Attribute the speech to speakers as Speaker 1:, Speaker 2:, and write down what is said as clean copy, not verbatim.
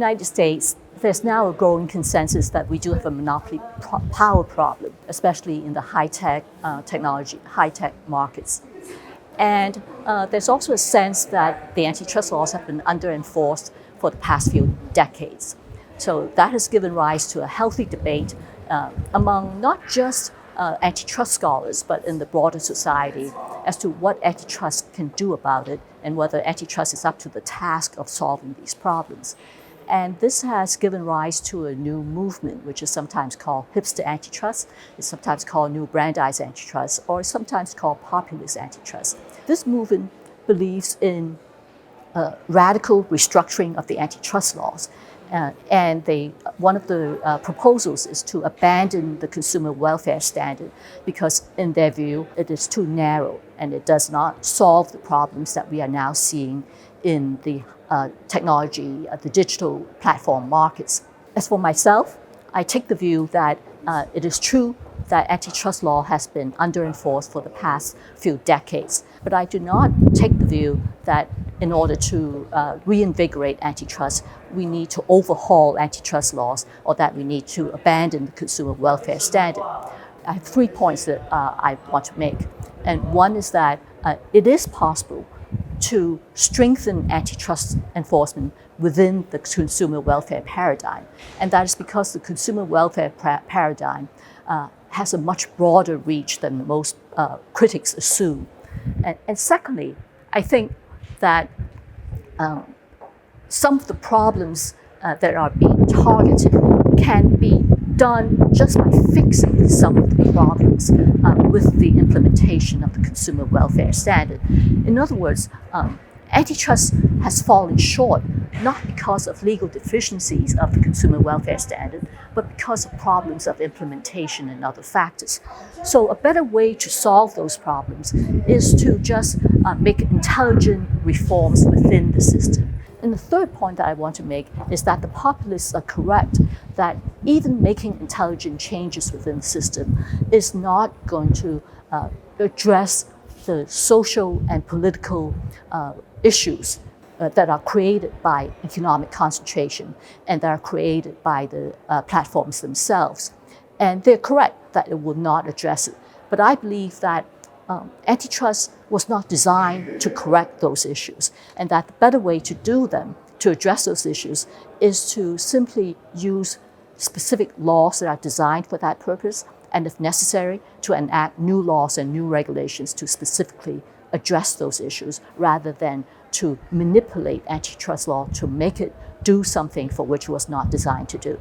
Speaker 1: United States, there's now a growing consensus that we do have a monopoly power problem, especially in the high-tech technology, high-tech markets. And there's also a sense that the antitrust laws have been under-enforced for the past few decades. So that has given rise to a healthy debate among not just antitrust scholars, but in the broader society as to what antitrust can do about it and whether antitrust is up to the task of solving these problems. And this has given rise to a new movement, which is sometimes called Hipster Antitrust, it's sometimes called New Brandeisians Antitrust, or sometimes called populist antitrust. This movement believes in radical restructuring of the antitrust laws. And one of the proposals is to abandon the consumer welfare standard because, in their view, it is too narrow and it does not solve the problems that we are now seeing in the technology, the digital platform markets. As for myself, I take the view that it is true that antitrust law has been under-enforced for the past few decades, but I do not take the view that in order to reinvigorate antitrust, we need to overhaul antitrust laws or that we need to abandon the consumer welfare standard. I have 3 points that I want to make. And one is that it is possible to strengthen antitrust enforcement within the consumer welfare paradigm. And that is because the consumer welfare paradigm has a much broader reach than most critics assume. And secondly, I think that some of the problems that are being targeted can be done just by fixing some of the problems with the implementation of the consumer welfare standard. In other words, antitrust has fallen short not because of legal deficiencies of the consumer welfare standard, but because of problems of implementation and other factors. So a better way to solve those problems is to just make intelligent reforms within the system. And the third point that I want to make is that the populists are correct that even making intelligent changes within the system is not going to address the social and political issues that are created by economic concentration and that are created by the platforms themselves. And they're correct that it will not address it. But I believe that antitrust was not designed to correct those issues, and that the better way to do them, to address those issues, is to simply use specific laws that are designed for that purpose, and if necessary, to enact new laws and new regulations to specifically address those issues, rather than to manipulate antitrust law to make it do something for which it was not designed to do.